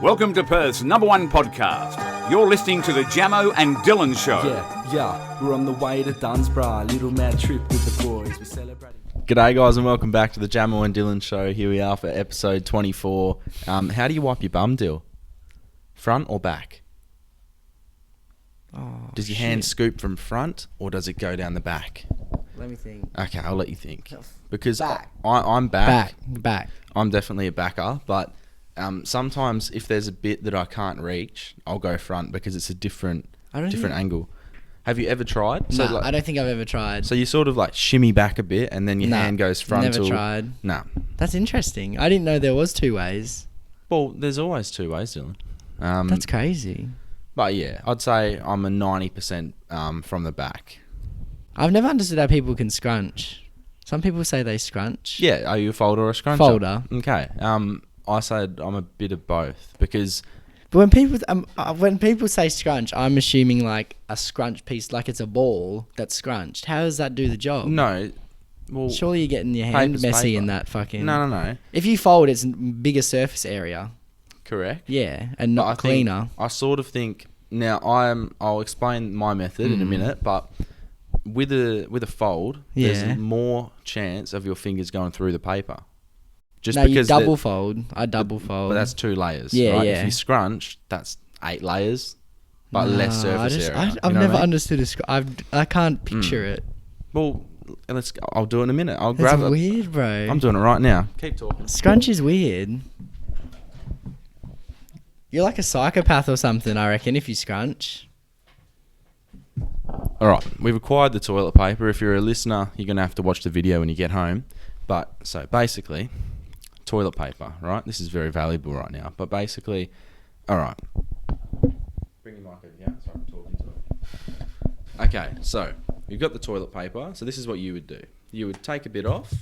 Welcome to Perth's #1 podcast. You're listening to the Jamo and Dylan Show. Yeah, we're on the way to Dunsborough. Little mad trip with the boys. We're celebrating. G'day guys and welcome back to the Jamo and Dylan Show. Here we are for episode 24. How do you wipe your bum, Dill? Front or back? Does your hand scoop from front or does it go down the back? Let me think. Okay, I'll let you think. Because Back. I'm back. Back. I'm definitely a backer, but sometimes if there's a bit that I can't reach, I'll go front because it's a different angle. Have you ever tried? No, I don't think I've ever tried. So you sort of like shimmy back a bit and then your hand goes frontal. Never tried. No. That's interesting. I didn't know there was two ways. Well, there's always two ways, Dylan. That's crazy. But yeah, I'd say I'm a 90% from the back. I've never understood how people can scrunch. Some people say they scrunch. Yeah, are you a folder or a scruncher? Folder. Okay. I said I'm a bit of both because... But when people say scrunch, I'm assuming like a scrunch piece, like it's a ball that's scrunched. How does that do the job? No. Well, surely you're getting your hand messy paper. in that fucking... No. If you fold, it's a bigger surface area. Correct. Yeah, and not cleaner. I sort of think... Now, I'll explain my method in a minute, but with a fold, there's more chance of your fingers going through the paper. Just no, because you double fold. I double fold. But that's 2 layers, yeah, right? Yeah. If you scrunch, that's 8 layers, but less surface area. I've never understood a scrunch. I can't picture it. Well, I'll do it in a minute. I'll grab it. That's weird, bro. I'm doing it right now. Keep talking. Scrunch is weird. You're like a psychopath or something, I reckon, if you scrunch. All right, we've acquired the toilet paper. If you're a listener, you're going to have to watch the video when you get home. But, so basically, toilet paper, right? This is very valuable right now. But basically, all right. Bring your mic over here so I'm talking to it. Okay, so you've got the toilet paper. So this is what you would do. You would take a bit off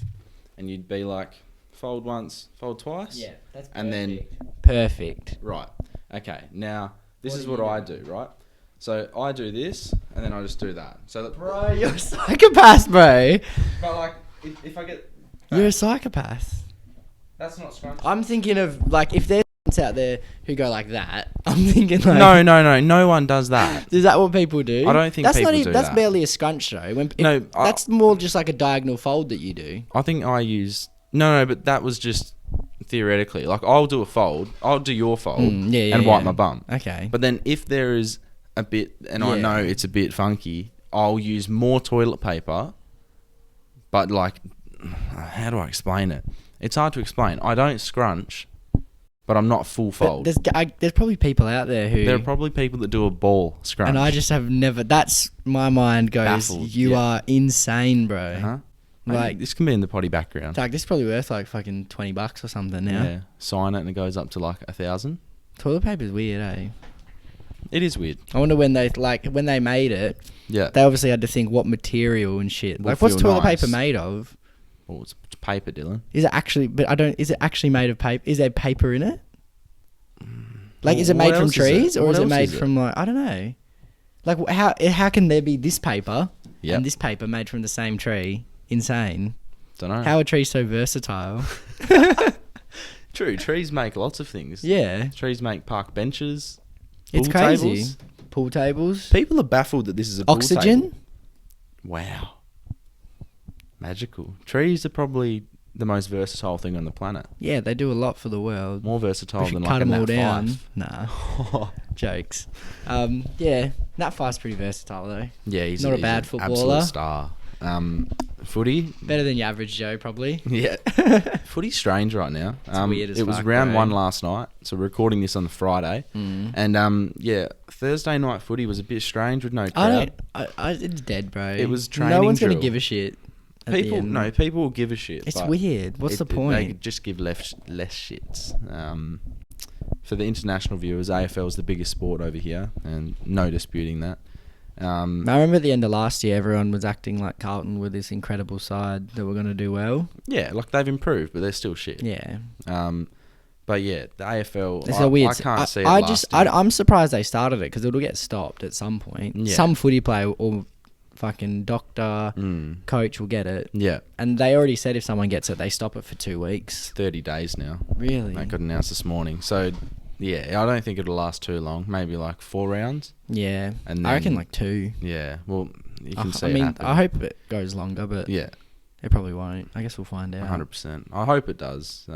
and you'd be like, fold once, fold twice. Yeah, that's perfect. And then... Perfect. Right. Okay, now, this is what I do, right? So I do this, and then I just do that. So that, Bro, you're a psychopath, bro. But like, if I get... You're a psychopath. That's not scrunch. I'm thinking of, like, if there's out there who go like that, I'm thinking like... No one does that. Is that what people do? I don't think that's people not even, do That's that. barely a scrunch, though. That's more just like a diagonal fold that you do. I think I use... No, but that was just theoretically. Like, I'll do a fold. I'll do your fold and wipe my bum. Okay. But then if there is a bit, and I know it's a bit funky, I'll use more toilet paper. But like, how do I explain it? It's hard to explain. I don't scrunch, but I'm not full fold. There's probably people out there who... There are probably people that do a ball scrunch. And I just have never... That's... My mind goes, Baffled, you are insane, bro. Uh-huh. Like, this can be in the potty background. Like, this is probably worth like fucking $20 or something now. Yeah. Sign it and it goes up to like 1,000. Toilet paper's weird, eh? It is weird. I wonder when they made it. Yeah. They obviously had to think what material and shit. Will Like, what's feel toilet nice. paper made of? Well, it's paper, Dylan. Is it actually? But I don't. Is it actually made of paper? Is there paper in it? Like, is it What made from else is trees it? or What is it else made is it? from like I don't know? Like, how can there be this paper Yep. and this paper made from the same tree? Insane. Don't know. How are trees so versatile? True. Trees make lots of things. Yeah. Trees make park benches. It's pool crazy. tables. Pool tables. People are baffled that this is a pool Oxygen. table. Wow. Magical. Trees are probably the most versatile thing on the planet. Yeah, they do a lot for the world. More versatile We should than cut like a them all Nat down. 5. Nah. Jokes. Yeah, Nat 5's pretty versatile though. Yeah, he's Not a bad an footballer. absolute star. Footy. Better than your average Joe, probably. Yeah. Footy's strange right now. It's weird as It was fuck, round bro. 1 last night, so we're recording this on the Friday. And Thursday night footy was a bit strange with no crowd. It's dead, bro. It was No training one's gonna drill. give a shit. at the end. People will give a shit. It's but weird. What's the They point? just give less shits. For the international viewers, AFL is the biggest sport over here, and no disputing that. I remember at the end of last year, everyone was acting like Carlton were this incredible side that were going to do well. Yeah, like they've improved, but they're still shit. Yeah. But yeah, the AFL, It's so weird. I can't see it lasting. I'm surprised they started it because it'll get stopped at some point. Yeah. Some footy player or fucking doctor, coach will get it. Yeah. And they already said if someone gets it, they stop it for 2 weeks. 30 days now. Really? That got announced this morning. So Yeah, I don't think it'll last too long. Maybe like 4 rounds. Yeah, And I reckon then- like 2. Yeah, well, you can see I it mean, happen. I hope it goes longer, but Yeah, it probably won't. I guess we'll find out. 100%. I hope it does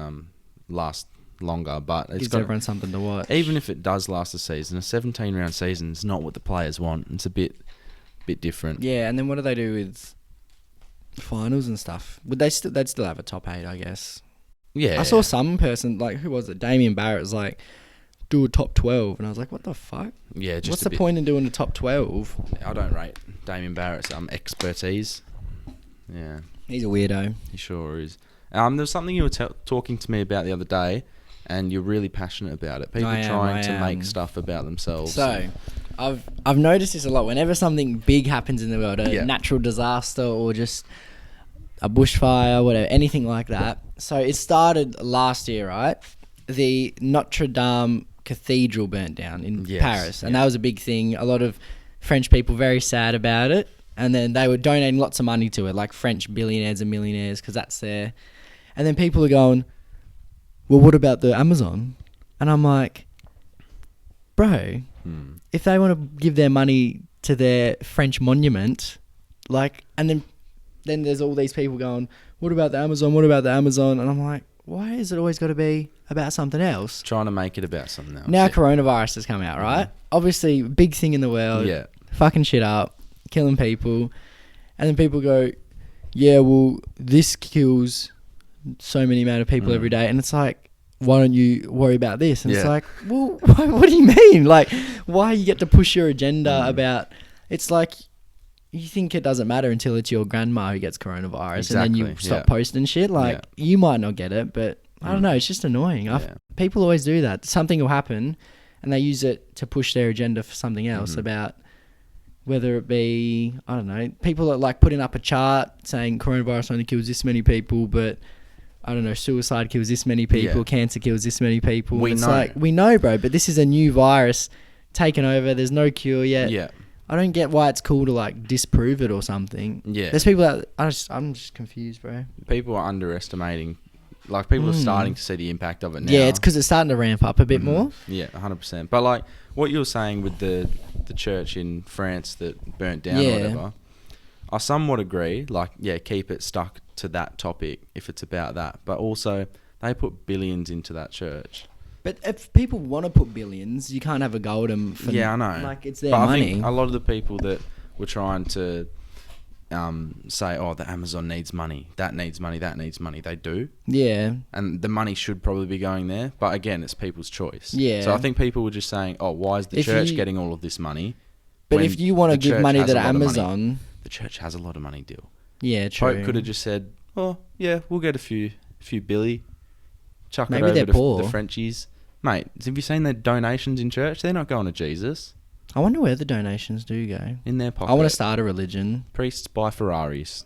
last longer, but it's Gives got everyone something to watch. even if it does last a season, a 17-round season is not what the players want. It's a bit different. Yeah, and then what do they do with finals and stuff? Would they'd still have a top 8, I guess. Yeah, I saw some person, like, who was it? Damien Barrett was like, do a top 12. And I was like, what the fuck? Yeah, just What's a the bit- point in doing a top 12? I don't rate Damien Barrett's expertise. Yeah, He's a weirdo. he sure is. There was something you were talking to me about the other day, and you're really passionate about it. People I trying to am. make stuff about themselves. So, I've noticed this a lot. Whenever something big happens in the world, a Yeah. natural disaster or just a bushfire, whatever, anything like that. So it started last year, right? The Notre Dame Cathedral burnt down in Yes, Paris, and yeah. that was a big thing. A lot of French people very sad about it, and then they were donating lots of money to it, like French billionaires and millionaires, because that's their. And then people are going, well, what about the Amazon? And I'm like, bro, if they want to give their money to their French monument, like, and then there's all these people going, what about the Amazon? What about the Amazon? And I'm like, why is it always got to be about something else? Trying to make it about something else. Now Yeah. coronavirus has come out, right? Obviously, big thing in the world. Yeah. Fucking shit up, killing people. And then people go, yeah, well, this kills so many amount of people every day. And it's like, why don't you worry about this? And it's Yeah. like, well, what do you mean? Like, why you get to push your agenda about... It's like... You think it doesn't matter until it's your grandma who gets coronavirus, and then you Exactly, stop yeah. posting shit. Like, Yeah. you might not get it, but I don't know. It's just annoying. Yeah. People always do that. Something will happen, and they use it to push their agenda for something else about whether it be, I don't know, people are like putting up a chart saying coronavirus only kills this many people, but I don't know, suicide kills this many people, Yeah. cancer kills this many people. We It's know. like, we know, bro, but this is a new virus taken over. There's no cure yet. Yeah. I don't get why it's cool to like disprove it or something. Yeah. There's people that I'm just confused, bro. People are underestimating. Like, people are starting to see the impact of it now. Yeah, it's because it's starting to ramp up a bit more. Yeah, 100%. But, like, what you were saying with the church in France that burnt down Yeah. or whatever, I somewhat agree. Like, yeah, keep it stuck to that topic if it's about that. But also, they put billions into that church. But if people want to put billions, you can't have a go at them. For Yeah, I know. Like, it's their But money. I think a lot of the people that were trying to say, oh, the Amazon needs money, that needs money, they do. Yeah. And the money should probably be going there. But again, it's people's choice. Yeah. So I think people were just saying, oh, why is the If church you- getting all of this money? But when if you want to the give church money has to a lot of money? Amazon, The church has a lot of money, deal. yeah, true. Pope could have just said, oh, yeah, we'll get a few billy. Chuck Maybe it they're over to poor. the Frenchies. Mate, have you seen their donations in church? They're not going to Jesus. I wonder where the donations do go. In their pocket. I want to start a religion. Priests buy Ferraris.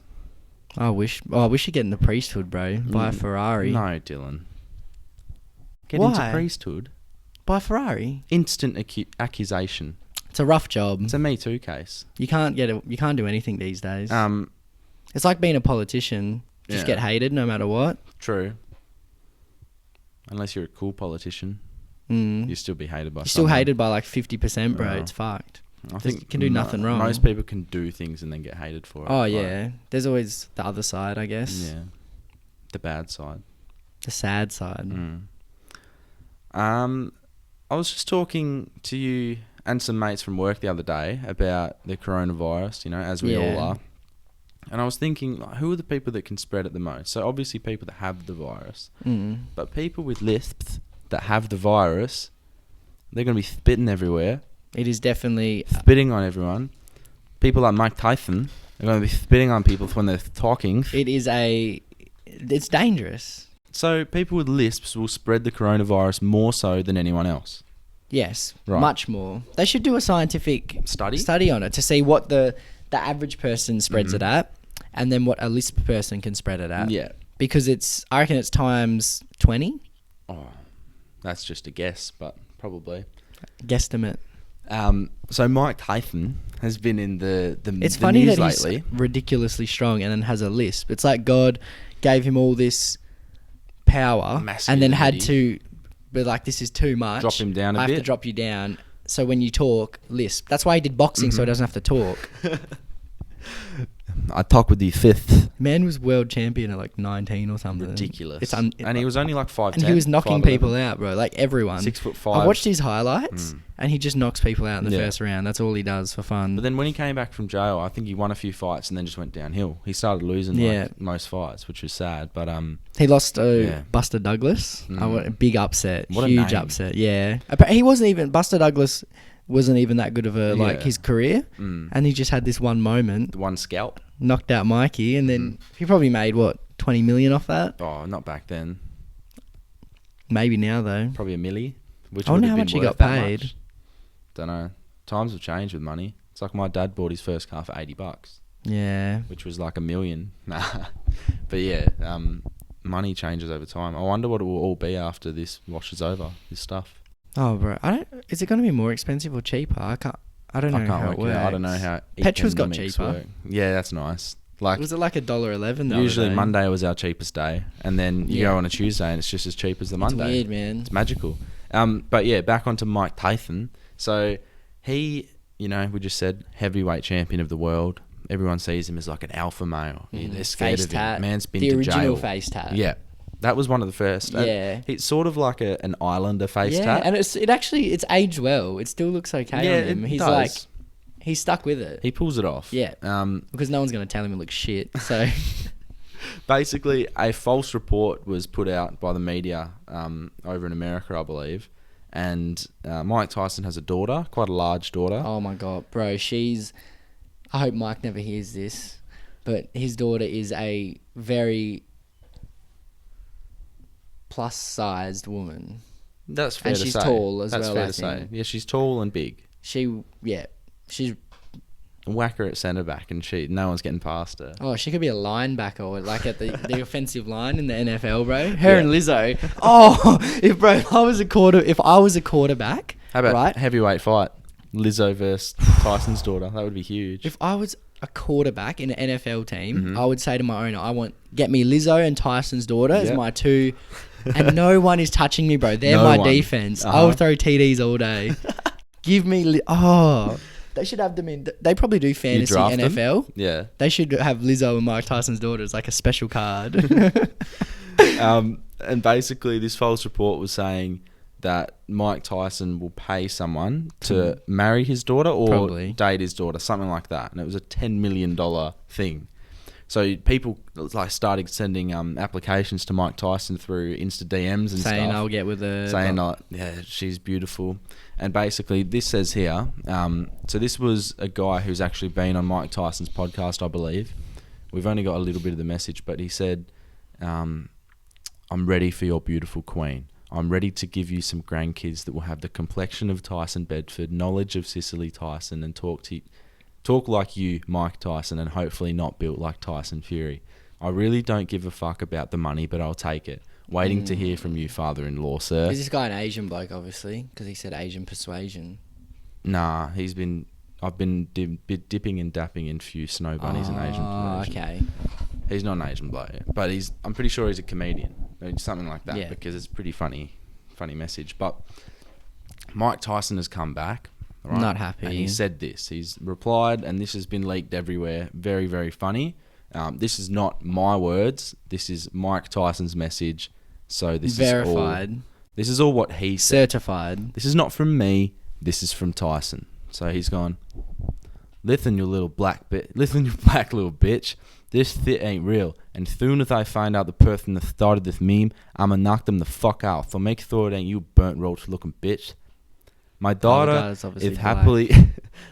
I wish you get in the priesthood, bro. Buy a Ferrari. No, Dylan. Get Why? into priesthood. Buy a Ferrari. Instant accusation. It's a rough job. It's a Me Too case. You can't do anything these days. Um, It's like being a politician. Just Yeah. get hated no matter what. True. Unless you're a cool politician, Mm. you'll still be hated by You're still someone. hated by like 50%, bro. Yeah. It's fucked. I There's- think you can do nothing wrong. Most people can do things and then get hated for it. Oh, Like, yeah. There's always the other side, I guess. Yeah. The bad side. The sad side. I was just talking to you and some mates from work the other day about the coronavirus, you know, as we all Yeah. are. And I was thinking, like, who are the people that can spread it the most? So obviously people that have the virus. Mm. But people with lisps that have the virus, they're going to be spitting everywhere, It is definitely... spitting on everyone. People like Mike Tyson are going to be spitting on people when they're talking. It's dangerous. So people with lisps will spread the coronavirus more so than anyone else. Yes. Right. Much more. They should do a scientific Study? on it to see what the average person spreads it at, and then what a lisp person can spread it at. Yeah. Because I reckon it's times 20. Oh, that's just a guess, but probably. Guesstimate. So Mike Tyson has been in the It's the funny news that he's lately. ridiculously strong and then has a lisp. It's like God gave him all this power and then had to but like this is too much. Drop him down a I have bit. to drop you down. So when you talk, lisp. That's why he did boxing, so he doesn't have to talk. I talk with the fifth. Man was world champion at like 19 or something. Ridiculous. And he was only like 5'10". And he was knocking 5'11". people out, bro. Like everyone. 6'5". I watched his highlights, and he just knocks people out in the Yeah. first round. That's all he does for fun. But then when he came back from jail, I think he won a few fights and then just went downhill. He started losing like most fights, which was sad. But he lost to Yeah. Buster Douglas. A big upset. What a Huge name. upset. Yeah. But he wasn't even... Buster Douglas wasn't even that good of a like Yeah. his career, and he just had this one moment, one scalp. knocked out Mikey, and then he probably made what 20 million off that. Oh, not back then. Maybe now though. Probably a milli. Which I wonder would have how been much he worth got that paid. much. Don't know. Times have changed with money. It's like my dad bought his first car for $80, Yeah. which was like $1 million. Nah. But yeah, money changes over time. I wonder what it will all be after this washes over, this stuff. Oh, bro. Is it going to be more expensive or cheaper? I don't know how it work works. it out. I don't know how Petrol's got economics cheaper. work. Yeah, that's nice. Like Was it like $1.11? usually Monday was our cheapest day, and then you go on a Tuesday and it's just as cheap as the Monday. It's weird, man. It's magical. But yeah, back onto Mike Tyson. So he, we just said heavyweight champion of the world. Everyone sees him as like an alpha male. They're scared Face of tat. him. Man's been the to original jail. face tat. Yeah, that was one of the first. Yeah. It's sort of like an Islander face Yeah, tat. and it's aged well. It still looks okay Yeah, on him. it He's does. like, he's stuck with it. He pulls it off. Yeah. Because no one's going to tell him it looks shit. So Basically, a false report was put out by the media over in America, I believe. And Mike Tyson has a daughter, quite a large daughter. oh my God, bro, I hope Mike never hears this, but his daughter is a very plus-sized woman. That's fair And to she's say. tall as That's well, fair I to say. think. Yeah, she's tall and big. She's Whack her at centre back, and no one's getting past her. Oh, she could be a linebacker, or like at the offensive line in the NFL, bro. Her Yeah. and Lizzo. Oh, if I was a quarterback, How about right? heavyweight fight? Lizzo versus Tyson's daughter. That would be huge. If I was a quarterback in an NFL team, Mm-hmm. I would say to my owner, get me Lizzo and Tyson's daughter as Yep. my two, and no one is touching me, bro. They're No my one. defense. Uh-huh. I'll throw TDs all day. Give me, they should have them in. They probably do fantasy draft them? NFL. Yeah. They should have Lizzo and Mike Tyson's daughter as like a special card. And basically, this false report was saying that Mike Tyson will pay someone to marry his daughter or Probably. date his daughter, something like that. And it was a $10 million thing. So people like started sending applications to Mike Tyson through Insta DMs and saying stuff. I'll get with her. Saying, yeah, she's beautiful. And basically, this says here, so this was a guy who's actually been on Mike Tyson's podcast, I believe. We've only got a little bit of the message, but he said, I'm ready for your beautiful queen. I'm ready to give you some grandkids that will have the complexion of Tyson Bedford, knowledge of Cicely Tyson, and talk like you, Mike Tyson, and hopefully not built like Tyson Fury. I really don't give a fuck about the money, but I'll take it. Waiting to hear from you, father-in-law, sir. Is this guy an Asian bloke, obviously? Because he said Asian persuasion. Nah, I've been dipping and dapping in few snow bunnies and Asian persuasion. Okay. He's not an Asian bloke, but I'm pretty sure he's a comedian, or something like that, Yeah. because it's pretty funny message. But Mike Tyson has come back. Right? Not happy. And he said this. He's replied, and this has been leaked everywhere. Very, very funny. This is not my words. This is Mike Tyson's message. So this Verified. This is all what he said. Certified. This is not from me. This is from Tyson. So he's gone, listen, you black little bitch. This shit ain't real. And soon as I find out the person that started this meme, I'ma knock them the fuck out. So make sure it ain't you burnt roach looking bitch. My daughter guy's obviously is black. happily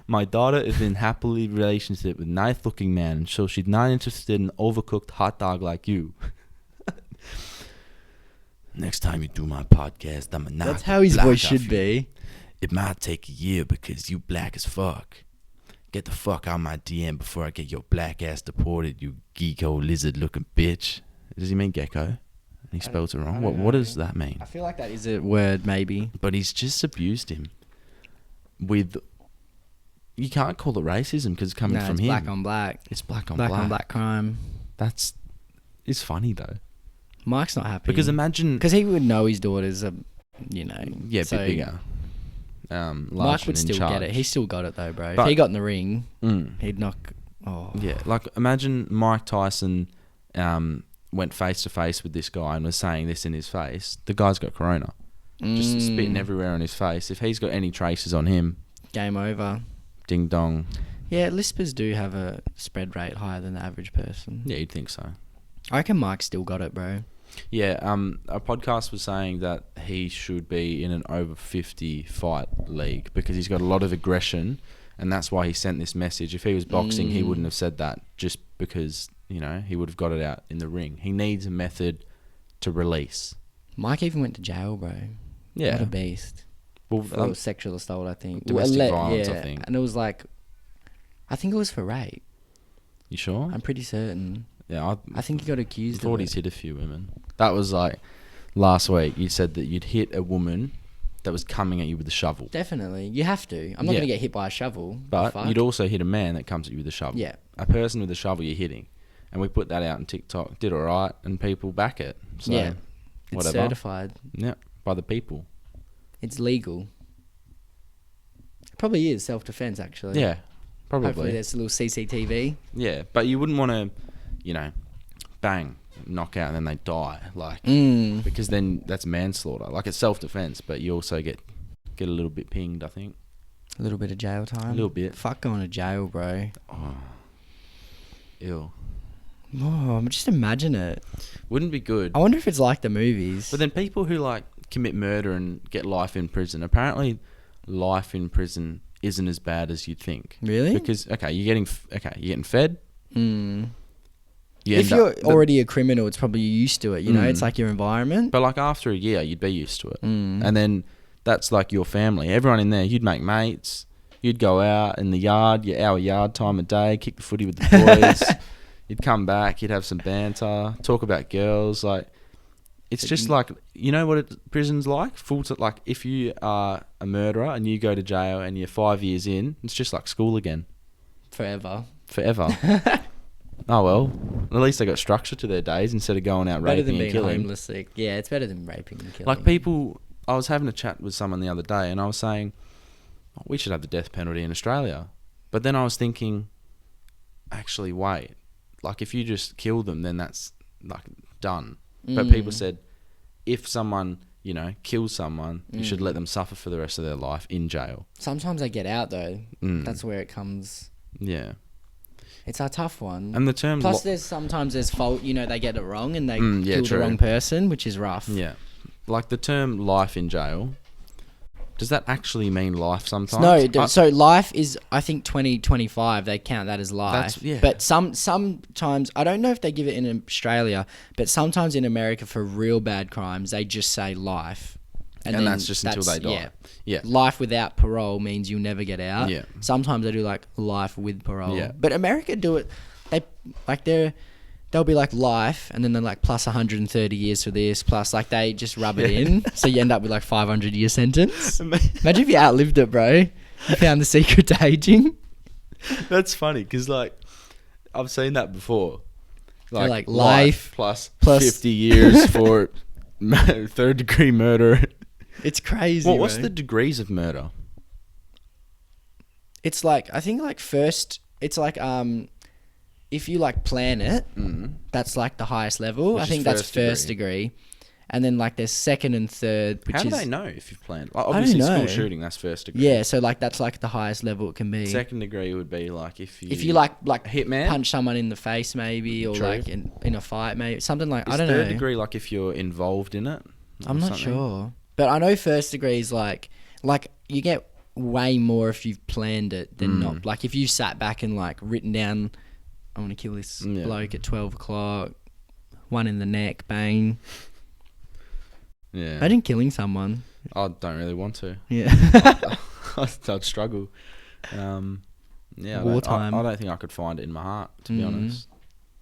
my daughter is in happily relationship with nice looking man, so she's not interested in overcooked hot dog like you. Next time you do my podcast, I'ma knock That's how his the voice black off should you. be. It might take a year because you black as fuck. Get the fuck out my DM before I get your black ass deported, you geeko lizard looking bitch. Does he mean gecko? He spells it wrong. What does that mean? I feel like that is a word, maybe. But he's just abused him with. You can't call it racism because it's coming No, from it's him. black on black. It's black on Black black. on black crime. It's funny though. Mike's not happy. Because imagine. Because he would know his daughter's a you know. Yeah, a so bit bigger. Mike Large would and in still charge. get it. He still got it though, bro. But- if he got in the ring, Mm. he'd knock. Oh, Yeah, like imagine Mike Tyson went face to face with this guy and was saying this in his face. The guy's got corona, just spitting everywhere on his face. If he's got any traces on him, game over. ding dong. Yeah, lispers do have a spread rate higher than the average person. Yeah, you'd think so. I reckon Mike still got it, bro. Yeah, a podcast was saying that he should be in an over 50 fight league because he's got a lot of aggression, and that's why he sent this message. If he was boxing, he wouldn't have said that, just because, you know, he would have got it out in the ring. He needs a method to release. Mike even went to jail, bro. Yeah. What a beast. Well, For sexual assault, I think. domestic violence, I think. And it was like, I think it was for rape. you sure? I'm pretty certain. Yeah, I think he got I accused thought of he's it. hit a few women. That was like last week. You said that you'd hit a woman that was coming at you with a shovel. Definitely. You have to. I'm not Yeah. going to get hit by a shovel. But Fuck. you'd also hit a man that comes at you with a shovel. Yeah. A person with a shovel you're hitting. And we put that out on TikTok. Did all right, and people back it. So, Yeah. It's whatever. certified. Yeah, by the people. It's legal. It probably is self-defense, actually. Yeah, Hopefully probably. there's a little CCTV. Yeah, but you wouldn't want to, you know, bang, knock out, and then they die. Like, because then that's manslaughter. Like, it's self-defense, but you also get a little bit pinged, I think. A little bit of jail time. A little bit. Fuck going to jail, bro. Ew. Oh, just imagine it. Wouldn't be good. I wonder if it's like the movies. But then people who, like, commit murder and get life in prison, apparently life in prison isn't as bad as you'd think. Really? Because, you're getting fed. You If end you're up- already a criminal, it's probably used to it. You know, it's like your environment. But, like, after a year, you'd be used to it. And then that's, like, your family. Everyone in there, you'd make mates. You'd go out in the yard, your hour yard time a day, kick the footy with the boys. You'd come back, you'd have some banter, talk about girls. Like, it's just like, you know what prison's like? Like, if you are a murderer and you go to jail and you're 5 years in, it's just like school again. Forever. Oh, well, at least they got structure to their days instead of going out Better raping than and being killing. homeless sick. Yeah, it's better than raping and killing. Like, people, I was having a chat with someone the other day and I was saying, oh, we should have the death penalty in Australia. But then I was thinking, actually, wait. Like, if you just kill them, then that's, like, done. But people said, if someone, you know, kills someone, you should let them suffer for the rest of their life in jail. Sometimes they get out, though. That's where it comes. Yeah. It's a tough one. And the term... Plus, sometimes there's fault. You know, they get it wrong and they yeah, kill true. the wrong person, which is rough. Yeah. Like, the term life in jail, does that actually mean life sometimes? No, so life is, I think, 2025. They count that as life. That's- yeah. But sometimes, I don't know if they give it in Australia, but sometimes in America for real bad crimes, they just say life. And then that's just until they die. Yeah. Yeah. Life without parole means you'll never get out. Yeah. Sometimes they do like life with parole. Yeah. But America do it, they'll be like life, and then they're like plus 130 years for this, plus like they just rub it in, so you end up with like 500-year sentence. Imagine if you outlived it, bro. You found the secret to aging. That's funny, because, like, I've seen that before. They're like, life plus plus- 50 years for third-degree murder. It's crazy. What's bro. the degrees of murder? It's like, I think like first, it's like if you like plan it, that's like the highest level. Which I is think that's first first degree. And then like there's second and third, which How do is they know if you've planned? Like, don't obviously, know. school shooting, that's first degree. yeah. So like that's like the highest level it can be. Second degree would be like if you like hitman? punch someone in the face maybe, or True. like in a fight maybe, something like, Is I don't third know. degree like if you're involved in it? I'm or not something? sure, but I know first degree is like you get way more if you've planned it than not. Like if you sat back and like written down, I want to kill this Yeah. bloke at 12 o'clock, one in the neck, bang. Yeah. Imagine killing someone. I don't really want to. Yeah. I'd struggle. Yeah, Wartime. I don't think I could find it in my heart, to be honest.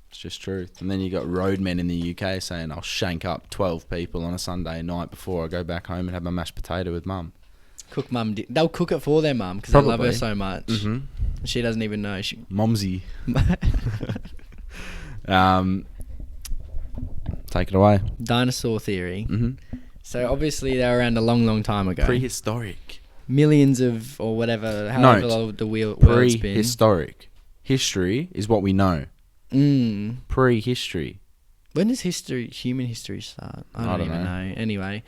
It's just truth. And then you got roadmen in the UK saying, I'll shank up 12 people on a Sunday night before I go back home and have my mashed potato with mum. Cook mum. They'll cook it for their mum because they love her Probably. so much. She doesn't even know. Momsy. Take it away. Dinosaur Theory. So obviously they were around a long, long time ago. Prehistoric. Millions of, or whatever, however old the world's been. Prehistoric. History is what we know. Prehistory. When does human history start? I don't even know. Anyway,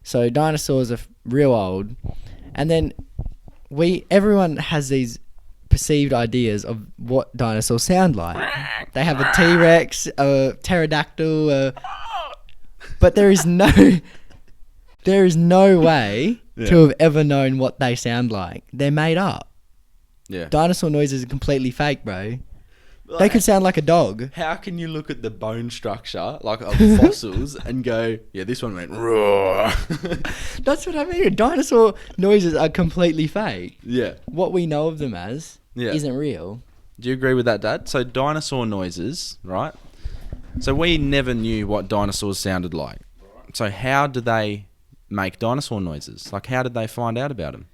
so dinosaurs are real old, and then everyone has these perceived ideas of what dinosaurs sound like. They have a T-Rex, a pterodactyl, but there is no way to have ever known what they sound like. They're made up. Yeah. Dinosaur noises are completely fake, bro. They could sound like a dog. How can you look at the bone structure, like of fossils, and go, yeah, this one went roar? That's what I mean. Dinosaur noises are completely fake. Yeah. What we know of them as isn't real. Do you agree with that, Dad? So dinosaur noises, right? So we never knew what dinosaurs sounded like. So how do they make dinosaur noises? Like, how did they find out about them?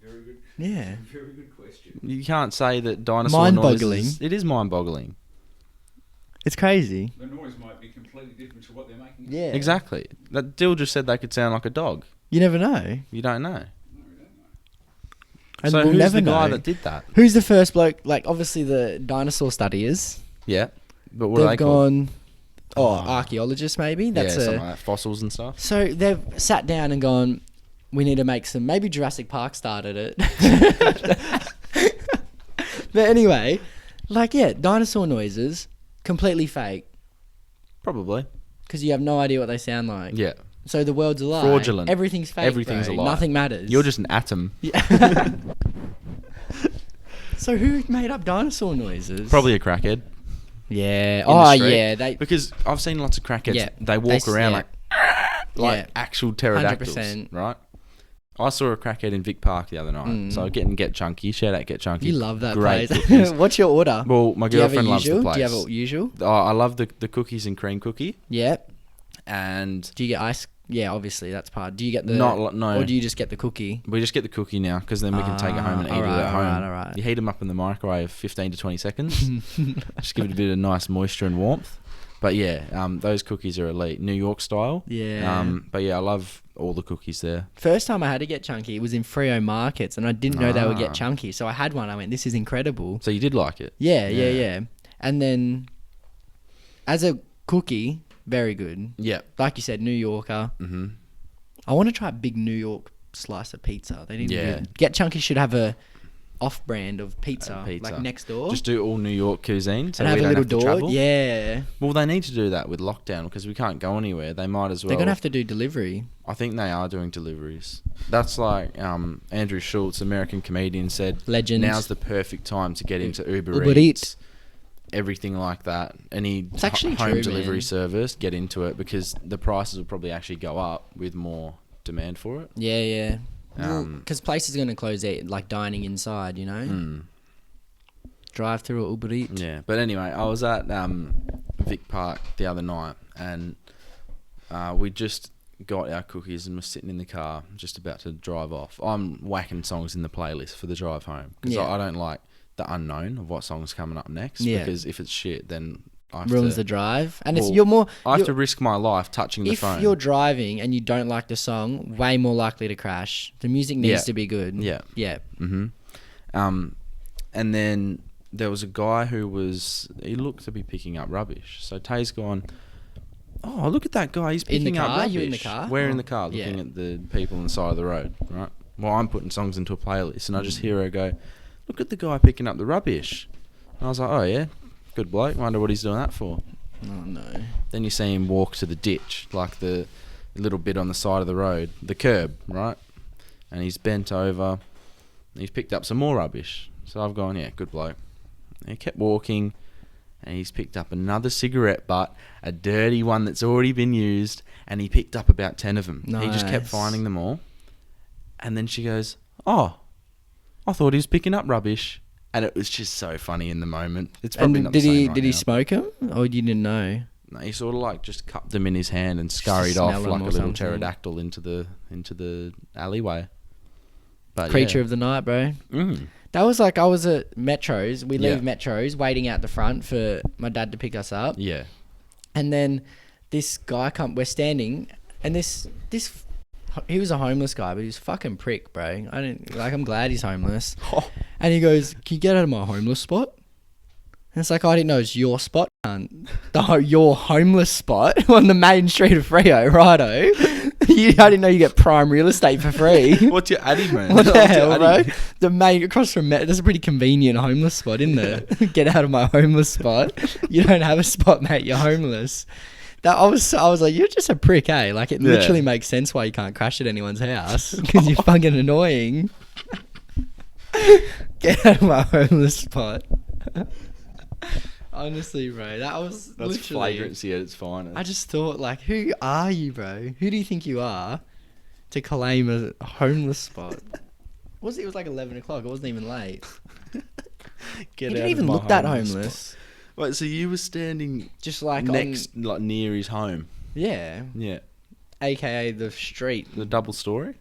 Very good. Yeah. Very good question. You can't say that dinosaur Mind-boggling. noises... It is mind-boggling. It's crazy. The noise might be completely different to what they're making. Yeah. Exactly. That Dill just said they could sound like a dog. You never know. You don't know. No, we don't know. And So we'll who's never the guy know. that did that? Who's the first bloke? Like, obviously the dinosaur studiers. Yeah. But what are They've they called? gone... Oh, archaeologists maybe? That's something like that. Fossils and stuff. So they've sat down and gone, we need to make some... Maybe Jurassic Park started it. But anyway, like, yeah, dinosaur noises, completely fake. Probably. Because you have no idea what they sound like. Yeah. So the world's a lie. Fraudulent. Everything's fake, Everything's bro. a lie. Nothing matters. You're just an atom. Yeah. So who made up dinosaur noises? Probably a crackhead. Yeah. the Oh, street. yeah. They... Because I've seen lots of crackheads. Yeah. They walk around like Yeah. actual pterodactyls, 100%. right? I saw a crackhead in Vic Park the other night. So Get Chunky. Shout out Get Chunky. You love that Great place. cookies. What's your order? Well, my Do you have a girlfriend loves the usual? place. Do you have a usual? Oh, I love the cookies and cream cookie. Yeah. And Do you get ice? Yeah, obviously that's part. Do you get the no. or do you just get the cookie? we just get the cookie now because then we can take it home and eat it at home. Alright. You heat them up in the microwave 15 to 20 seconds. Just give it a bit of nice moisture and warmth. But yeah, those cookies are elite, New York style. Yeah. But yeah, I love all the cookies there. First time I had to get chunky, it was in Freo Markets, and I didn't know they would get chunky, so I had one. I went, "This is incredible." So you did like it? Yeah. And then, as a cookie, very good. Yeah. Like you said, New Yorker. Mm-hmm. I want to try a big New York slice of pizza. They need Yeah. to Get Chunky should have a off-brand of pizza, Pizza. like next door, Just do all New York cuisine, so and have we a don't little have to door. travel. Yeah, Well, they need to do that with lockdown because we can't go anywhere. They might as well. they're gonna have to do delivery. I think they are doing deliveries. That's like Andrew Schultz, American comedian, said. Legend. Now's the perfect time to get into Uber Uber Eats, everything like that. Any It's actually home true, delivery man. service, get into it because the prices will probably actually go up with more demand for it. Yeah. Um, Because places are gonna close it, like dining inside. You know, drive through or Uber Eats. Yeah, but anyway, I was at Vic Park the other night and we just got our cookies and were sitting in the car just about to drive off. I'm whacking songs in the playlist for the drive home because Yeah. I don't like the unknown of what song's coming up next. Yeah. Because if it's shit, then I have Ruins to, the drive, and well, you're more. I have you're- to risk my life touching the if phone. you're driving and you don't like the song, way more likely to crash. The music needs Yeah. to be good. Yeah. Yeah. Mm-hmm. And then there was a guy he looked to be picking up rubbish. So Tay's gone, oh, look at that guy. He's In the picking up car? rubbish. You in the car? We're in Oh, the car looking yeah. at the people on the side of the road, right? Well, I'm putting songs into a playlist and I just hear her go, look at the guy picking up the rubbish. And I was like, oh, yeah, good bloke. Wonder what he's doing that for. Oh no. Then you see him walk to the ditch, like the little bit on the side of the road, the curb, right? And he's bent over. And he's picked up some more rubbish. So I've gone, yeah, good bloke. And he kept walking, and he's picked up another cigarette butt, a dirty one that's already been used, and he picked up about 10 of them. He just kept Nice. finding them all. And then she goes, oh, I thought he was picking up rubbish. And it was just so funny in the moment. It's probably And not did the same he right did he now. smoke him, or you didn't know? No, he sort of like just cupped them in his hand and to scurried off smell 'em like a or little something. pterodactyl into the alleyway. But Creature yeah. of the night, bro. Mm. That was like I was at Metros. We leave Yeah. Metros, waiting out the front for my dad to pick us up. Yeah. And then this guy we're standing And he was a homeless guy, but he was a fucking prick, bro. I'm glad he's homeless. And he goes, "Can you get out of my homeless spot?" And it's like, I didn't know it's your spot, cunt. Your homeless spot on the main street of Freo, righto. I didn't know you get prime real estate for free. What's your addy, man? What the hell, bro? The main across from there's a pretty convenient homeless spot, isn't there? Get out of my homeless spot. You don't have a spot, mate. You're homeless. I was like, you're just a prick, eh? Like, it literally makes sense why you can't crash at anyone's house because you're fucking annoying. Get out of my homeless spot. Honestly, bro, that's literally flagrancy at its finest. I just thought, like, who are you, bro? Who do you think you are to claim a homeless spot? It was like 11 o'clock. It wasn't even late. He didn't even look that homeless. Wait, so you were standing just like like near his home? Yeah. Yeah. AKA the street. The double story?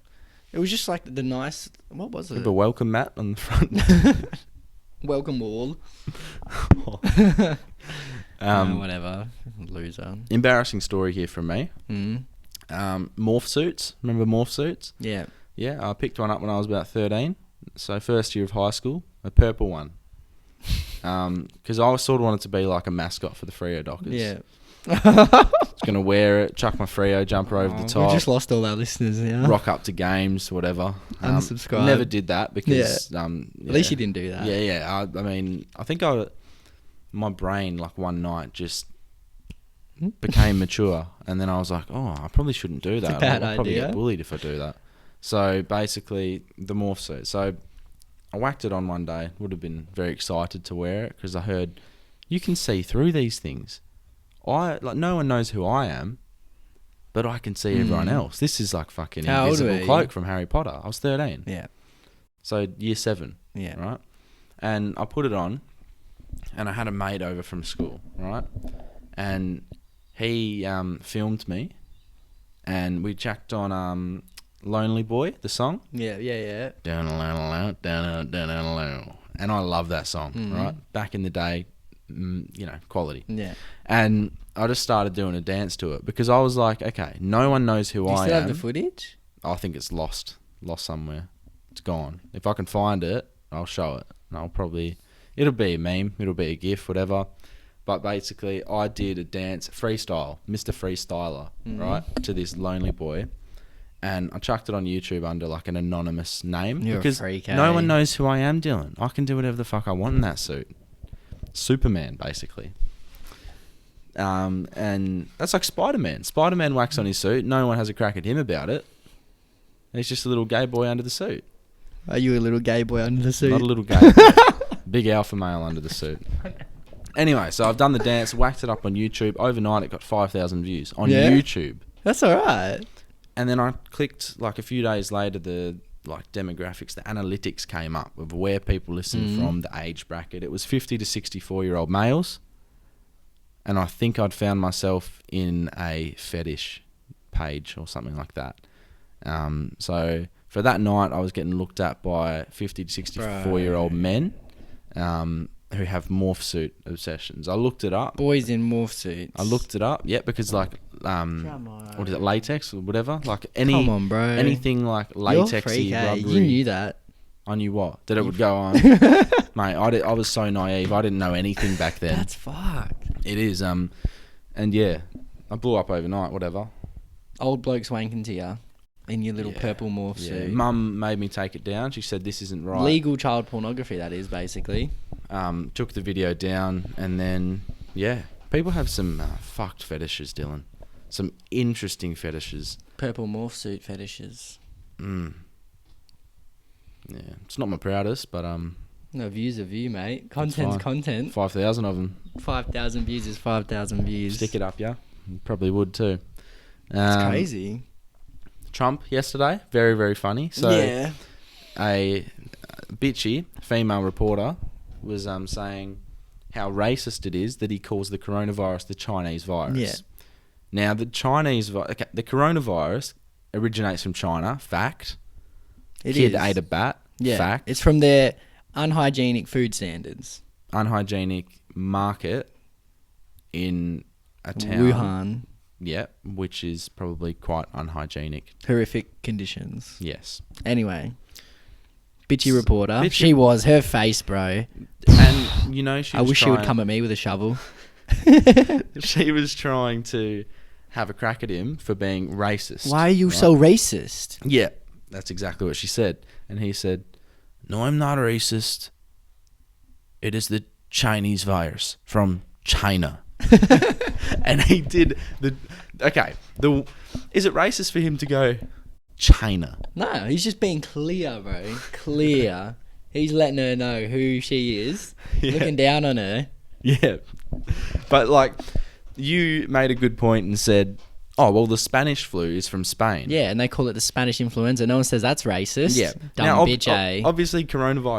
It was just like the nice. What was it? With a welcome mat on the front. Welcome wall. Whatever. Loser. Embarrassing story here from me. Mm. Morph suits. Remember morph suits? Yeah. Yeah, I picked one up when I was about 13. So first year of high school, a purple one. Because I sort of wanted to be like a mascot for the Freo Dockers. Yeah. Just gonna wear it, chuck my Freo jumper over the top. We just lost all our listeners now. Rock up to games, whatever. Unsubscribe. Never did that because At least you didn't do that. Yeah. I mean, I think my brain like one night just became mature, and then I was like, oh, I probably shouldn't do that. It's a bad I'll probably idea. get bullied if I do that. So basically, the morph suit. So I whacked it on one day. Would have been very excited to wear it because I heard you can see through these things. No one knows who I am, but I can see everyone else. This is like fucking How old invisible were you? cloak from Harry Potter. I was 13. Yeah. So year 7. Yeah. Right. And I put it on, and I had a mate over from school. Right. And he filmed me, and we checked on Lonely Boy, the song. Yeah. And I love that song, right? Back in the day, quality. Yeah. And I just started doing a dance to it because I was like, okay, no one knows who Do you I still am. have the footage? I think it's lost somewhere. It's gone. If I can find it, I'll show it. And it'll be a meme, it'll be a GIF, whatever. But basically, I did a dance, freestyle, Mr. Freestyler, right, to this Lonely Boy. And I chucked it on YouTube under like an anonymous name. You're because a freak, no one knows who I am, Dylan. I can do whatever the fuck I want in that suit. Superman, basically. And that's like Spider-Man. Spider-Man whacks on his suit. No one has a crack at him about it. He's just a little gay boy under the suit. Are you a little gay boy under the suit? Not a little gay boy. Big alpha male under the suit. Anyway, so I've done the dance, whacked it up on YouTube. Overnight, it got 5,000 views on YouTube. That's all right. And then I clicked, like a few days later, the like demographics, the analytics came up of where people listen from, the age bracket. It was 50 to 64-year-old males. And I think I'd found myself in a fetish page or something like that. So for that night, I was getting looked at by 50 to 64-year-old men who have morph suit obsessions. I looked it up. Boys in morph suits. I looked it up, what is it, latex or whatever? Like Come on, bro. anything like latexy, rubbery. You knew that. I knew what? That it would go on. Mate, I was so naive. I didn't know anything back then. That's fucked. It is. And yeah, I blew up overnight, whatever. Old blokes wanking to you in your little purple morph suit. Mum made me take it down. She said this isn't right. Legal child pornography, that is, basically. Took the video down, and then, people have some fucked fetishes, Dylan. Some interesting fetishes. Purple morph suit fetishes. Yeah, it's not my proudest, but No, views are view, mate. Content's content. 5,000 of them. 5,000 views is 5,000 views. Stick it up, yeah. You probably would too. It's crazy. Trump yesterday, very, very funny. So a bitchy female reporter was saying how racist it is that he calls the coronavirus the Chinese virus. Yeah. Now, the coronavirus originates from China, fact. Kid ate a bat, fact. It's from their unhygienic food standards. Unhygienic market in a town. Wuhan. Yeah, which is probably quite unhygienic. Horrific conditions. Yes. Anyway, bitchy reporter. She was her face, bro. And you know, I wish she would come at me with a shovel. She was trying to have a crack at him for being racist. Why are you so racist? Yeah, that's exactly what she said. And he said, "No, I'm not a racist. It is the Chinese virus from China." And he did the... Okay, is it racist for him to go China? No, he's just being clear, bro. Clear. He's letting her know who she is. Yeah. Looking down on her. Yeah. But, like, you made a good point and said, oh, well, the Spanish flu is from Spain. Yeah, and they call it the Spanish influenza. No one says that's racist. Yeah. Dumb Now, bitch, eh? Obviously, coronavirus...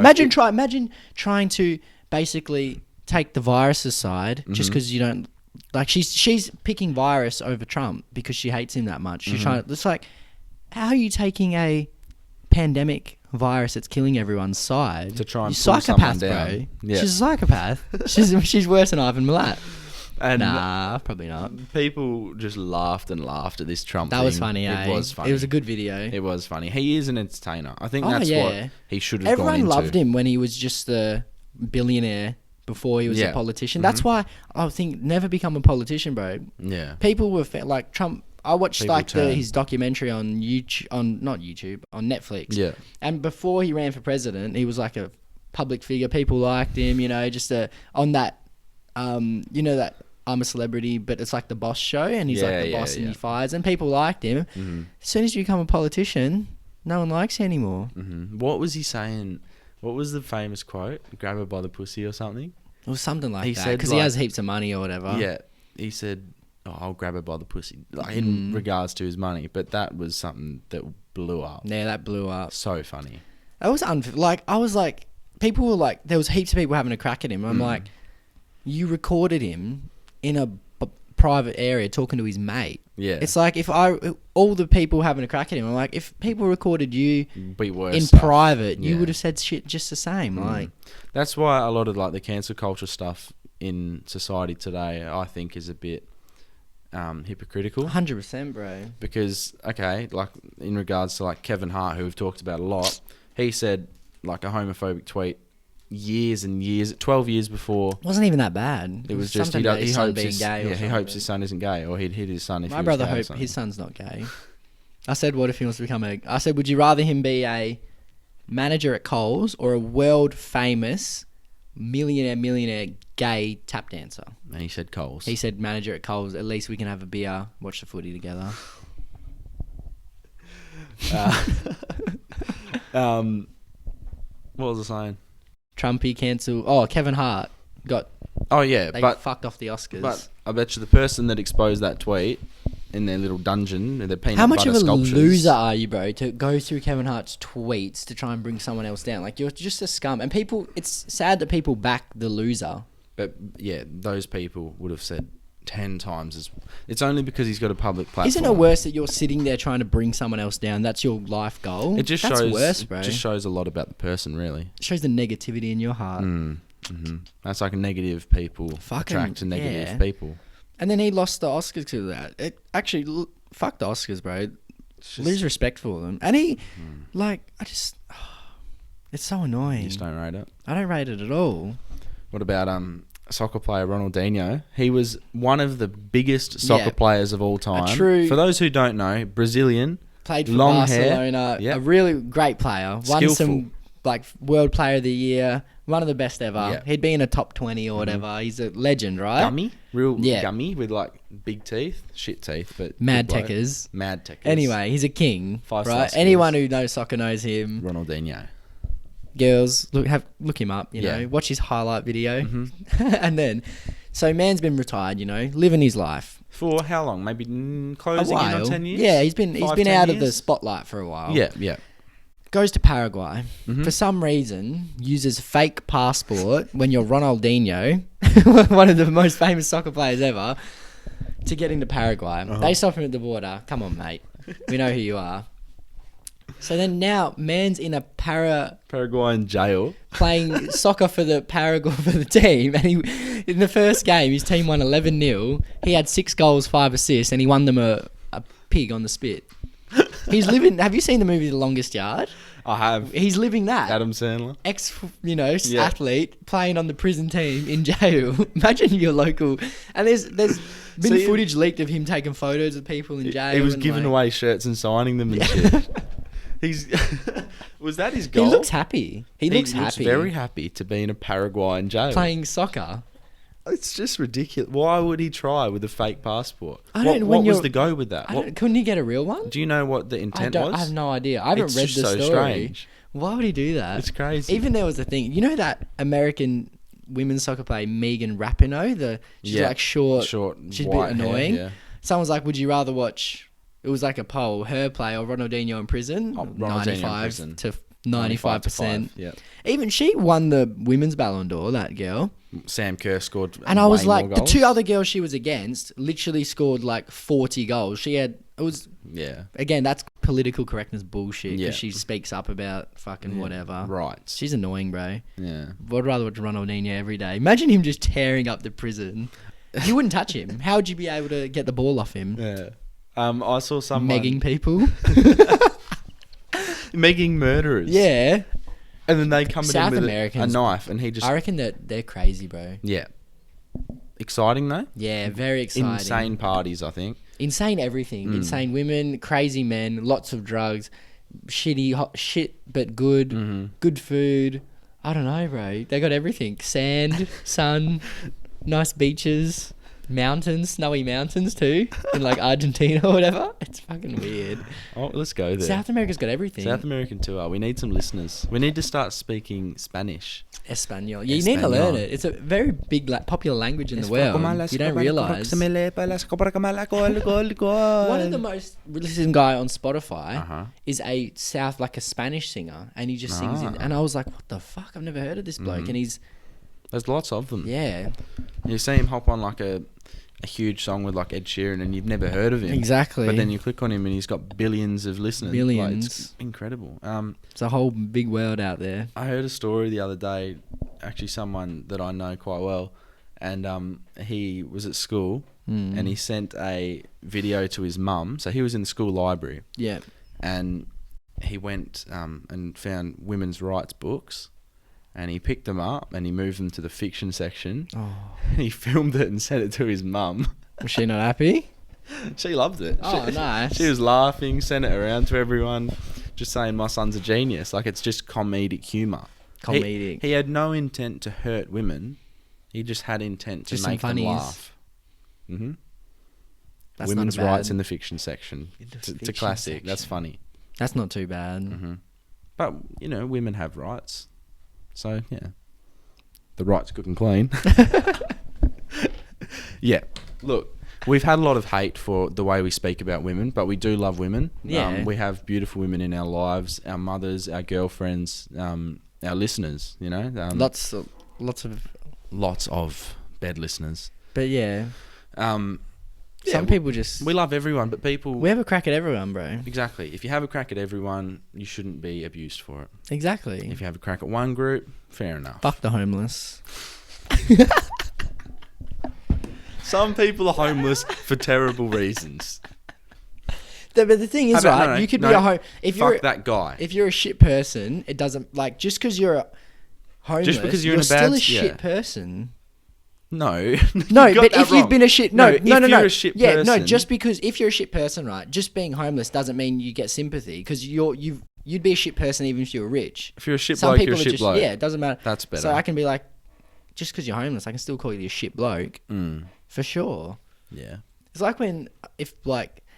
Imagine trying to basically take the virus aside just because you don't... Like, she's picking virus over Trump because she hates him that much. She's trying... It's like, how are you taking a pandemic virus that's killing everyone's side to try and you pull psychopath, someone down. bro. Yeah. She's a psychopath. she's worse than Ivan Milat. And nah, probably not. People just laughed and laughed at this Trump thing. That was funny, eh? It was funny. It was a good video. It was funny. He is an entertainer. I think that's what he should have gone Everyone into. loved him when he was just a billionaire before he was a politician. That's why I think never become a politician, bro. Yeah. People were like Trump. I watched People his documentary on YouTube, on Netflix. Yeah. And before he ran for president, he was like a public figure. People liked him, you know, just on that, you know, that I'm a Celebrity, but it's like the boss show, and he's like the boss and he fires, and people liked him. As soon as you become a politician, no one likes you anymore. What was he saying? What was the famous quote? Grab her by the pussy or something? It was something like He that said, because he has heaps of money or whatever. Yeah. He said, oh, I'll grab her by the pussy, like in regards to his money. But that was something that blew up. Yeah, that blew up. So funny. That was like, I was like, people were like, there was heaps of people having a crack at him. I'm like, you recorded him in a private area talking to his mate. Yeah. It's like all the people having a crack at him, I'm like, if people recorded you Be worse in stuff. private, you Yeah. would have said shit just the same. Like, that's why a lot of like the cancel culture stuff in society today, I think, is a bit hypocritical. 100%, bro. Because, okay, like in regards to like Kevin Hart, who we've talked about a lot, he said like a homophobic tweet years and years, 12 years before. It wasn't even that bad. It was just something about he his son hopes being his, gay. he hopes his son isn't gay, or he'd hit his son if My he was brother gay or hoped something. his son's not gay. I said, what if he wants to become I said, would you rather him be a manager at Coles or a world famous millionaire gay tap dancer? And he said Coles. He said manager at Coles. At least we can have a beer, watch the footy together. What was I saying? Trumpy cancel. Oh, Kevin Hart got. Oh yeah, They but fucked off the Oscars. But I bet you the person that exposed that tweet in their little dungeon, their peanut how much butter of a sculptures, loser are you, bro, to go through Kevin Hart's tweets to try and bring someone else down? Like, you're just a scum. And people, it's sad that people back the loser. But yeah, those people would have said 10 times as... It's only because he's got a public platform. Isn't it worse that you're sitting there trying to bring someone else down? That's your life goal. It just That's shows worse, bro. It just shows a lot about the person, really. It shows the negativity in your heart. That's like negative people Fucking- attract to negative yeah. people. And then he lost the Oscars to that. Fuck the Oscars, bro. Lose respect for them. And he, it's so annoying. You just don't rate it. I don't rate it at all. What about soccer player Ronaldinho? He was one of the biggest soccer players of all time. For those who don't know, Brazilian, Played for long Barcelona. hair. A really great player. Won Skillful. some World Player of the Year. One of the best ever. Yeah. He'd be in a top 20 or whatever. He's a legend, right? Gummy, real Yeah. gummy with like big teeth, shit teeth, but Mad good bloke. techers. Mad techers. Anyway, he's a king, 5-star right? skills. Anyone who knows soccer knows him. Ronaldinho. Girls, look him up, you know. Yeah. Watch his highlight video. And then, so man's been retired, you know, living his life. For how long? Maybe A closing in while. on 10 years? Yeah, he's been 10 out of the years? spotlight for a while. Yeah. Goes to Paraguay. Mm-hmm. For some reason, uses fake passport when you're Ronaldinho, one of the most famous soccer players ever, to get into Paraguay. They stop him at the border. Come on, mate. We know who you are. So then now, man's in a Paraguayan jail. playing soccer for the Paraguay for the team, and In the first game, his team won 11-0. He had 6 goals, 5 assists, and he won them a pig on the spit. He's living. Have you seen the movie The Longest Yard? I have. He's living that. Adam Sandler. Athlete playing on the prison team in jail. Imagine your local. And there's been footage leaked of him taking photos of people in jail. He was giving away shirts and signing them and shit. Was that his goal? He looks happy. He looks happy. Very happy to be in a Paraguayan jail. Playing soccer. It's just ridiculous. Why would he try with a fake passport? What When was you're- the go with that? Couldn't he get a real one? Do you know what the intent was? I have no idea. I haven't It's read just the so story. strange. Why would he do that? It's crazy. Even there was a thing. You know that American women's soccer player Megan Rapinoe? She's like short. She's a bit white hair, annoying. yeah. Someone's like, would you rather watch? It was like a poll. Her play or Ronaldinho in prison? Ronaldinho in 95 prison. to 95%. Yeah. Even she won the women's Ballon d'Or. That girl. Sam Kerr scored. And I was way like, more the goals. 2 other girls she was against literally scored like 40 goals. It was, Yeah. again, that's political correctness bullshit because Yeah. she speaks up about fucking whatever. Rights. She's annoying, bro. Yeah. I'd rather watch Ronaldinho every day. Imagine him just tearing up the prison. You wouldn't touch him. How would you be able to get the ball off him? Yeah. I saw someone Megging people? megging murderers. Yeah. And then they come South in with a Americans- knife, and he just I reckon that they're crazy, bro. yeah. Exciting though. Yeah, very exciting. Insane parties, I think. Insane everything. Insane women, crazy men, lots of drugs, shitty hot shit but good, good food. I don't know, bro. They got everything. Sand, sun, nice beaches, mountains, snowy mountains too, in like Argentina or whatever. It's fucking weird. Oh, let's go there. South America's got everything. South American tour. We need some listeners. We need to start speaking Spanish. Espanol. Yeah, you need to learn it. It's a very big, popular language in the world. You don't realise. One of the most listened guy on Spotify is a Spanish singer, and he just sings in. And I was like, what the fuck? I've never heard of this bloke. And he's There's lots of them. yeah, You see him hop on like a huge song with like Ed Sheeran, and you've never heard of him. exactly. But then you click on him, and he's got billions of listeners. Billions. Like, it's incredible. It's a whole big world out there. I heard a story the other day, actually someone that I know quite well, and he was at school and he sent a video to his mum. So he was in the school library Yeah. and he went and found women's rights books and he picked them up and he moved them to the fiction section. Oh, He filmed it and sent it to his mum. was she not happy? She loved it. Oh, nice. She was laughing, sent it around to everyone, just saying my son's a genius. Like, it's just comedic humour. Comedic. He had no intent to hurt women. He just had intent to Just some make them funnies. laugh. Mm-hmm. That's Women's not bad. rights in the fiction section. In the It's a fiction classic. That's section. funny. That's not too bad. Mm-hmm. But, women have rights. So, yeah. The right's good and clean. Yeah. Look, we've had a lot of hate for the way we speak about women, but we do love women. Yeah. We have beautiful women in our lives, our mothers, our girlfriends, our listeners, Lots of. lots of bed listeners. But yeah, Some people just. we love everyone, but people We have a crack at everyone, bro. exactly. If you have a crack at everyone, you shouldn't be abused for it. Exactly. If you have a crack at one group, fair enough. Fuck the homeless. Some people are homeless for terrible reasons. But the thing is, right? You could be a if fuck you're that guy. if you're a shit person, it doesn't just because you're a homeless. Just because you're in a still bad- a shit yeah. person. No, No, you got but that if you've wrong. been a shit, No, no, if no. you're a shit yeah, no. person- Just because if you're a shit person, right? Just being homeless doesn't mean you get sympathy because you'd be a shit person even if you were rich. If you're a shit Some bloke, people you're a are shit just bloke. yeah, it doesn't matter. That's better. So I can be like, just because you're homeless, I can still call you a shit bloke for sure. Yeah. It's like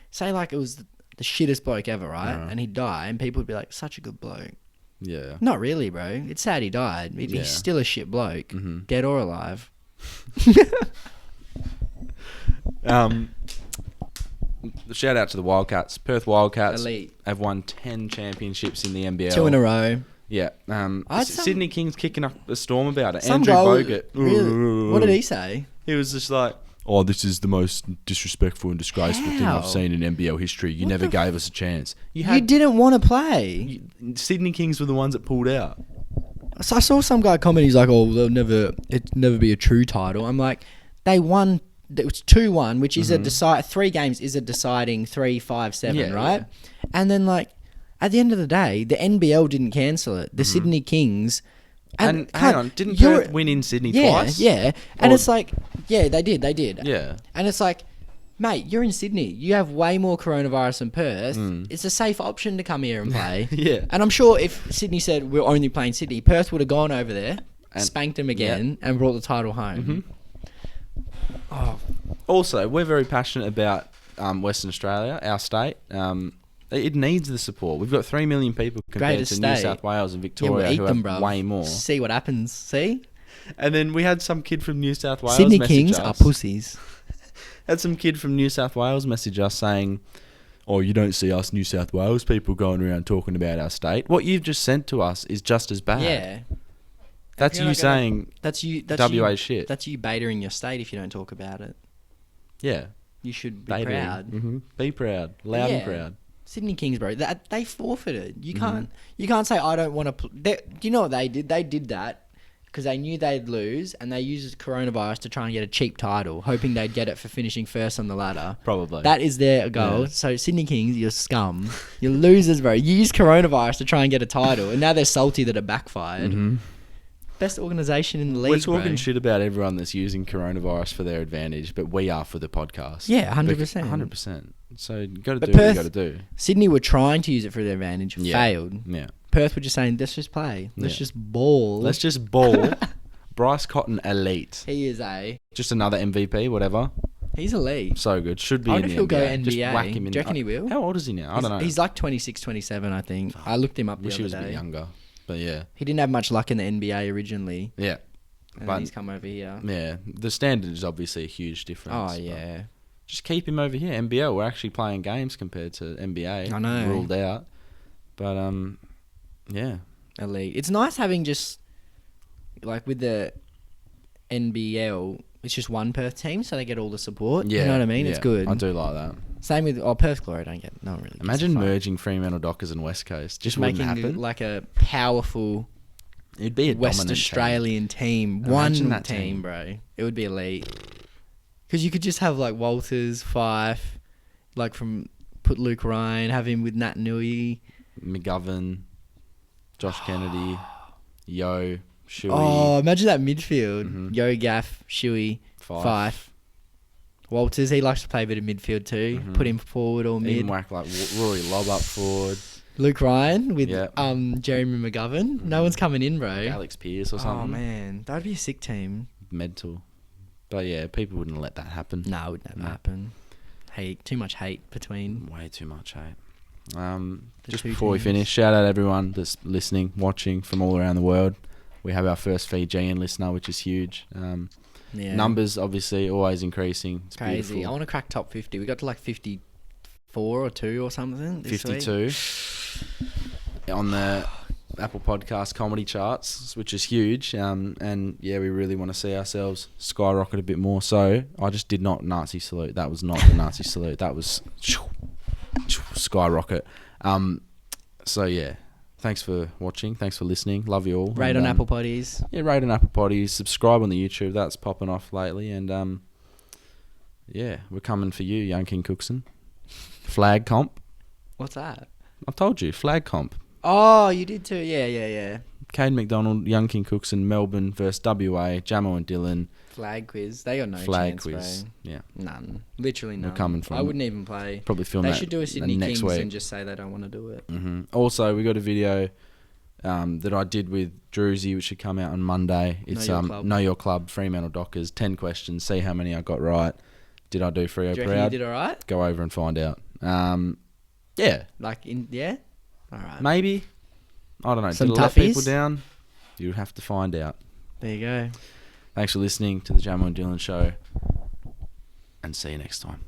say it was the shittest bloke ever, right? And he'd die, and people would be like, such a good bloke. Yeah. Not really, bro. It's sad he died. Yeah. He's still a shit bloke, dead or alive. Shout out to the Wildcats. Perth Wildcats Elite. have won 10 championships in the NBL. 2 in a row. Yeah. Sydney Kings kicking up a storm about it. Some Andrew goal- Bogut. Really? What did he say? He was just like, oh, this is the most disrespectful and disgraceful thing How? I've seen in NBL history. You never gave us a chance. You didn't want to play. Sydney Kings were the ones that pulled out. So I saw some guy comment. He's like, "Oh, it'd never be a true title." I'm like, they won. It was 2-1, which is a 3 games is a deciding 3, 5, 7, right? Yeah. And then like at the end of the day, the NBL didn't cancel it. The Sydney Kings. And hang on, didn't Perth win in Sydney twice? Yeah. And it's like, yeah, they did. Yeah. And it's like, mate, you're in Sydney. You have way more coronavirus than Perth. It's a safe option to come here and play. Yeah. And I'm sure if Sydney said we're only playing Sydney, Perth would have gone over there, spanked them again, and brought the title home. Oh. Also, we're very passionate about Western Australia, our state. It needs the support. We've got 3 million people compared Greatest to New state. South Wales and Yeah, Victoria we'll eat who them, have bro. way more. See what happens. See? And then we had some kid from New South Wales Sydney message Kings us. are pussies. Had some kid from New South Wales message us saying, "Oh, you don't see us New South Wales people going around talking about our state. What you've just sent to us is just as bad." Yeah. That's you saying That's WA you, shit. That's you betaing your state if you don't talk about it. Yeah. You should be Baitering. proud. Be proud. Loud and Yeah. proud. Sydney Kings, bro, they forfeited. You can't say I don't want to. Do you know what they did? They did that because they knew they'd lose, and they used coronavirus to try and get a cheap title, hoping they'd get it for finishing first on the ladder. Probably. That is their goal. Yeah. So Sydney Kings, you're scum. You're losers, bro. You used coronavirus to try and get a title, and now they're salty that it backfired. Best organisation in the league. We're talking bro. shit about everyone that's using coronavirus for their advantage, but we are for the podcast. Yeah, 100%. 100%. So you got to But do what you Perth- got to do. Sydney were trying to use it for their advantage, Yeah. failed. Yeah. Perth were just saying, let's just play. Let's Yeah. just ball. Let's just ball. Bryce Cotton, elite. He is Just another MVP, whatever. he's elite. So good. Should be I in wonder the if he'll go NBA. Just NBA. whack him in. Do you reckon he will? How old is he now? I don't know. He's like 26, 27, I think. I looked him up the Wish he other was a bit day. younger. But yeah. He didn't have much luck in the NBA originally, Yeah. and But then he's come over here. yeah, the standard is obviously a huge difference. Oh, but yeah. just keep him over here. NBL, we're actually playing games compared to NBA. I know. Ruled out. But yeah. Elite. It's nice having just, like with the NBL, it's just one Perth team, so they get all the support. Yeah. You know what I mean? Yeah, It's good. I do like that. Same with Perth Glory. Don't get no one really. gives Imagine a fuck. merging Fremantle Dockers and West Coast. Just wouldn't making happen. like a powerful It'd be a West dominant Australian team. Imagine One that team, team. bro. It would be elite. Because you could just have like Walters, Fife, like put Luke Ryan, have him with Nat Nui. team. McGovern, Josh Kennedy, Yo, Shuey, Oh, imagine that midfield. Mhm. Yo Gaff, Shuey, Fife. Fife. Walters, he likes to play a bit of midfield too. Mhm. Put him forward or Even mid. whack like Rory Lobb up forward, Luke Ryan with Yeah. Jeremy McGovern. No one's coming in, bro. Alex Pearce or something. Oh man, that'd be a sick team. Mental. But yeah, people wouldn't let that happen. No, it would never No. happen. Hate, too much hate between. Way too much hate. The Just two before we teams. finish, shout out everyone that's listening, watching from all around the world. We have our first Fijian listener, which is huge. Yeah. Numbers obviously always increasing. It's Crazy. I beautiful. want to crack top 50. We got to like 54 or 2 or something. This week. 52 on the Apple Podcast comedy charts, which is huge. And yeah, we really want to see ourselves skyrocket a bit more. So I just did not Nazi salute. That was not the Nazi salute. That was skyrocket. So yeah, thanks for watching. Thanks for listening. Love you all. Rate And, on Apple Potties. Yeah, rate on Apple Potties. Subscribe on the YouTube. That's popping off lately. And yeah, we're coming for you, Young King Cookson. Flag comp. What's that? I've told you, flag comp. Oh, you did too. Yeah. Cade McDonald, Young King Cookson, Melbourne versus WA, Jamo and Dylan. Flag quiz. They got no Flag chance, quiz. bro. Yeah. None. Literally none. coming from- I wouldn't even play. Probably film They that should do a Sydney next Kings week. and just say they don't want to do it. Also, we got a video that I did with Druzy, which should come out on Monday. It's Know Your Club. Know Your Club, Fremantle Dockers, 10 questions. See how many I got right. Did I do Freo Do you reckon proud? you did all right? Go over and find out. Yeah, Yeah? All right. maybe. I don't know. Some Did it let people toughies? down? You'd have to find out. There you go. Thanks for listening to the Jamo and Dylan show, and see you next time.